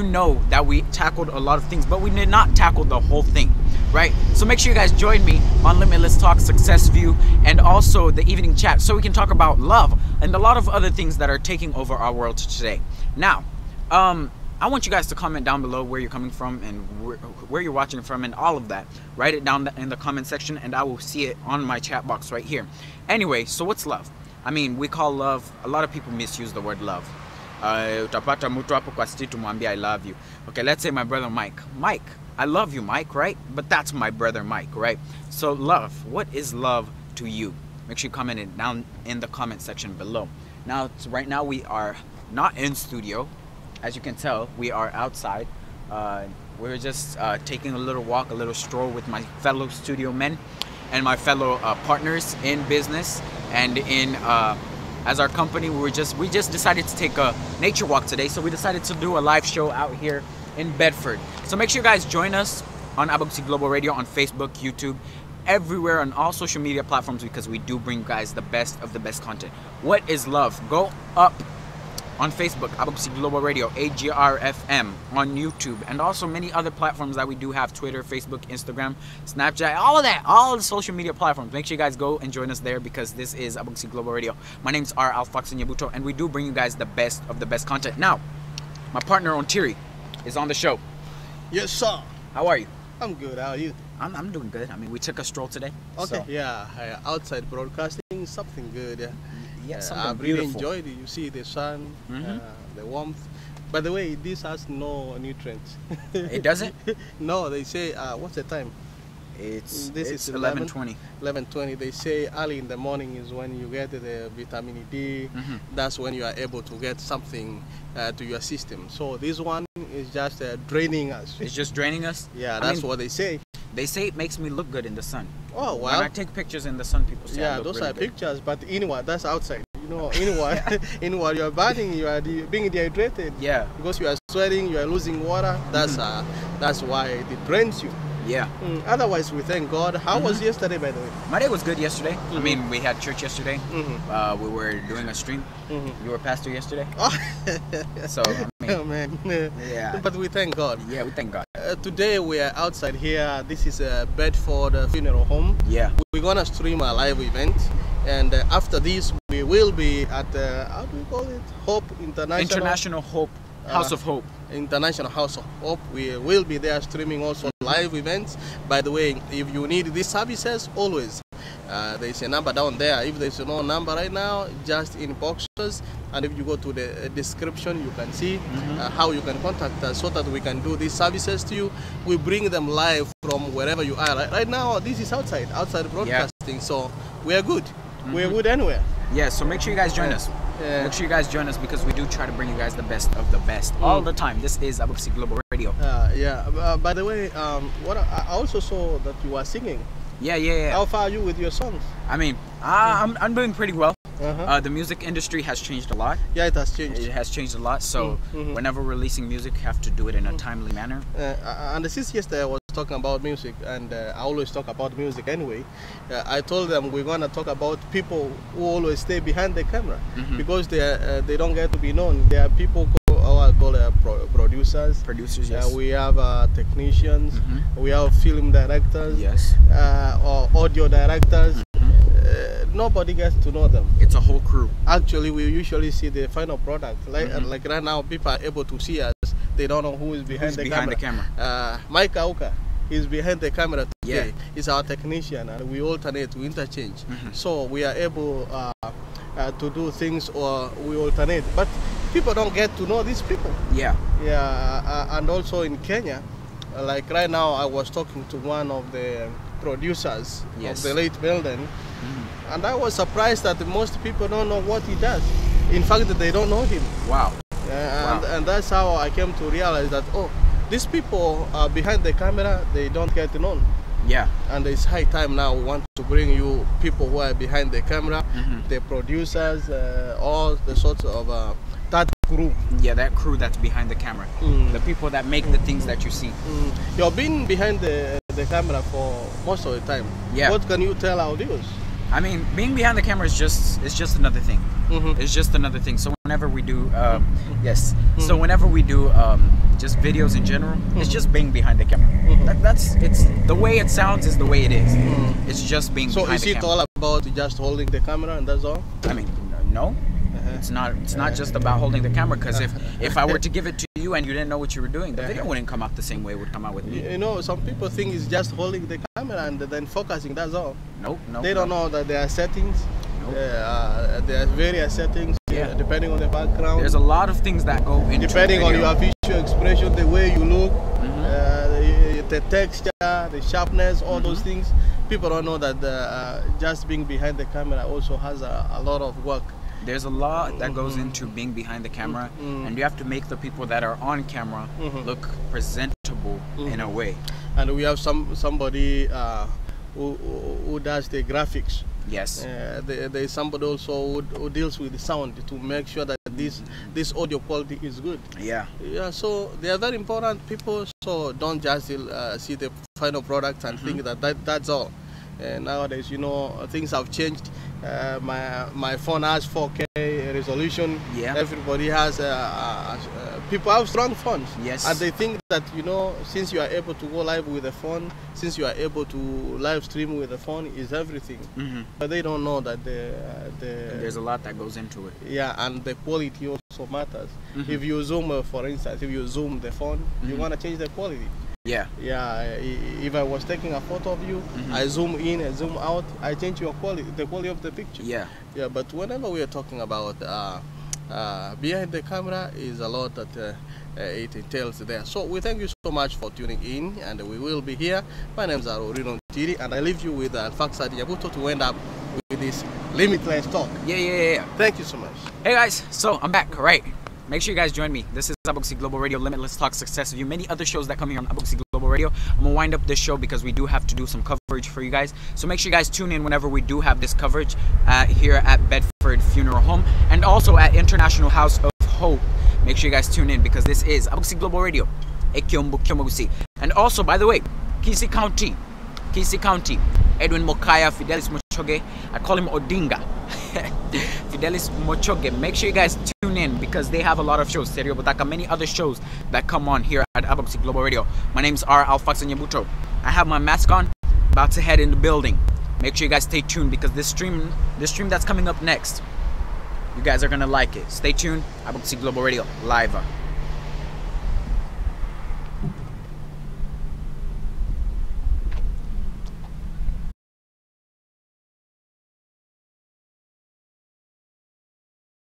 know that we tackled a lot of things, but we did not tackle the whole thing, right? So make sure you guys join me on Limitless Talk, Success View, and also the evening chat, so we can talk about love and a lot of other things that are taking over our world today. Now, I want you guys to comment down below where you're coming from and where you're watching from and all of that. Write it down in the comment section and I will see it on my chat box right here. Anyway, so what's love? I mean, we call love, a lot of people misuse the word love. Utapata mtu hapo kwa street tumwambia I love you. Okay, let's say my brother Mike. Mike, I love you, Mike, right? But that's my brother Mike, right? So love, what is love to you? Make sure you comment it down in the comment section below. Now, right now we are not in studio. As you can tell, we are outside. We're just taking a little walk, a little stroll with my fellow studio men and my fellow partners in business and in as our company. We just decided to take a nature walk today, so we decided to do a live show out here in Bedford. So make sure you guys join us on Arphaxad Global Radio on Facebook, YouTube, everywhere on all social media platforms, because we do bring you guys the best of the best content. What is love? Go up on Facebook, Arphaxad Global Radio, AGRFM, on YouTube, and also many other platforms that we do have: Twitter, Facebook, Instagram, Snapchat, all of that, all the social media platforms. Make sure you guys go and join us there, because this is Arphaxad Global Radio. My name's Arphaxad Nyabuto, and we do bring you guys the best of the best content. Now, my partner Ontiri is on the show. Yes, sir. How are you? I'm good. How are you? I'm doing good. I mean, we took a stroll today. Okay. So. Yeah, outside broadcasting, something good. Yeah. Yeah, I've really enjoyed it. You see the sun, the warmth. By the way, this has no nutrients. It doesn't? No, they say, what's the time? It's 11:20. 11:20. They say early in the morning is when you get the vitamin D. That's when you are able to get something to your system. So this one is just draining us. It's just draining us? Yeah, that's what they say. They say it makes me look good in the sun. Oh, well. When I take pictures in the sun, people say I look those really are good. pictures, but inward, that's outside. You know, inward, inward, you are burning, you are being dehydrated. Yeah. Because you are sweating, you are losing water. That's why it drains you. Yeah. Otherwise, we thank God. How was yesterday, by the way? My day was good yesterday. I mean, we had church yesterday. We were doing a stream. You were pastor yesterday. Oh. So, I mean, oh, man. Yeah. But we thank God. Yeah, we thank God. Today we are outside here. This is a Bedford funeral home. Yeah. We're gonna stream a live event, and after this we will be at how do we call it? Hope International Hope. House of Hope. International House of Hope. We will be there streaming also live events. By the way, if you need these services, always there is a number down there. If there is no number right now, just inbox us, and if you go to the description, you can see how you can contact us so that we can do these services to you. We bring them live from wherever you are. Right now, this is outside broadcasting, so we are good. We are good anywhere. Yeah, so make sure you guys join us. Make sure you guys join us, because we do try to bring you guys the best of the best all the time. This is Arphaxad Global Radio. By the way, what I also saw that you are singing. Yeah. How far are you with your songs? I mean, I'm doing pretty well. The music industry has changed a lot. Yeah, it has changed. It has changed a lot. So whenever releasing music, have to do it in a timely manner. And since yesterday I was talking about music, and I always talk about music anyway. I told them we're gonna talk about people who always stay behind the camera, because they don't get to be known. There are people called producers. Producers, yes. We have technicians. We have film directors. Yes. Or audio directors. Nobody gets to know them. It's a whole crew. Actually, we usually see the final product. Like right now, people are able to see us. They don't know who is behind the camera. Mike Auka is behind the camera today. Yeah. He's our technician, and we alternate, we interchange. So we are able to do things, or we alternate. But people don't get to know these people. Yeah. And also in Kenya, like right now, I was talking to one of the producers of the late Belden, and I was surprised that most people don't know what he does. In fact, they don't know him. Wow. And that's how I came to realize that, oh, these people are behind the camera, they don't get known. Yeah. And it's high time now we want to bring you people who are behind the camera, the producers, all the sorts of that crew. Yeah, that crew that's behind the camera. The people that make the things that you see. You've been behind the camera for most of the time. Yeah. What can you tell our viewers? I mean, being behind the camera is just another thing. It's just another thing. So whenever we do, yes. So whenever we do just videos in general, it's just being behind the camera. It's the way it sounds is the way it is. It's just being behind the camera. So is it all about just holding the camera and that's all? I mean, no. It's not just about holding the camera, because if I were to give it to you and you didn't know what you were doing, the video wouldn't come out the same way it would come out with me. You know, some people think it's just holding the camera and then focusing, that's all. Nope. They don't know that there are settings. Nope. There are various settings depending on the background. There's a lot of things that go into depending on your facial expression, the way you look, the texture, the sharpness, all those things. People don't know that just being behind the camera also has a lot of work. There's a lot that goes into being behind the camera, and you have to make the people that are on camera look presentable in a way. And we have somebody who does the graphics. Yes. There is somebody also who deals with the sound to make sure that this audio quality is good. Yeah. So they are very important people. So don't just see the final product and think that's all. Nowadays, you know, things have changed. My phone has 4K resolution. Yeah. Everybody has people have strong phones. Yes. And they think that, you know, since you are able to go live with a phone, since you are able to live stream with a phone, is everything. But they don't know that there's a lot that goes into it. Yeah, and the quality also matters. If you zoom, for instance, if you zoom the phone, you want to change the quality. Yeah. If I was taking a photo of you, I zoom in and zoom out, I change the quality of the picture. Yeah. But whenever we are talking about behind the camera, is a lot that it entails there. So we thank you so much for tuning in, and we will be here. My name is Orina Ontiri, and I leave you with Arphaxad Nyabuto to end up with this limitless talk. Yeah. Thank you so much. Hey guys, so I'm back. All right. Make sure you guys join me. This is Arphaxad Global Radio, Limitless Talk, Success View. Many other shows that come here on Arphaxad Global Radio. I'm going to wind up this show because we do have to do some coverage for you guys. So make sure you guys tune in whenever we do have this coverage here at Bedford Funeral Home and also at International House of Hope. Make sure you guys tune in because this is Arphaxad Global Radio. And also, by the way, Kisii County, Edwin Mokaya, Fidelis Mochoge, I call him Odinga. Fidelis Mochoge. Make sure you guys tune in because they have a lot of shows. Serio Butaka, many other shows that come on here at Arphaxad Global Radio. My name is Arphaxad Nyabuto. I have my mask on, about to head in the building. Make sure you guys stay tuned because this stream that's coming up next, you guys are gonna like it. Stay tuned. Arphaxad Global Radio live.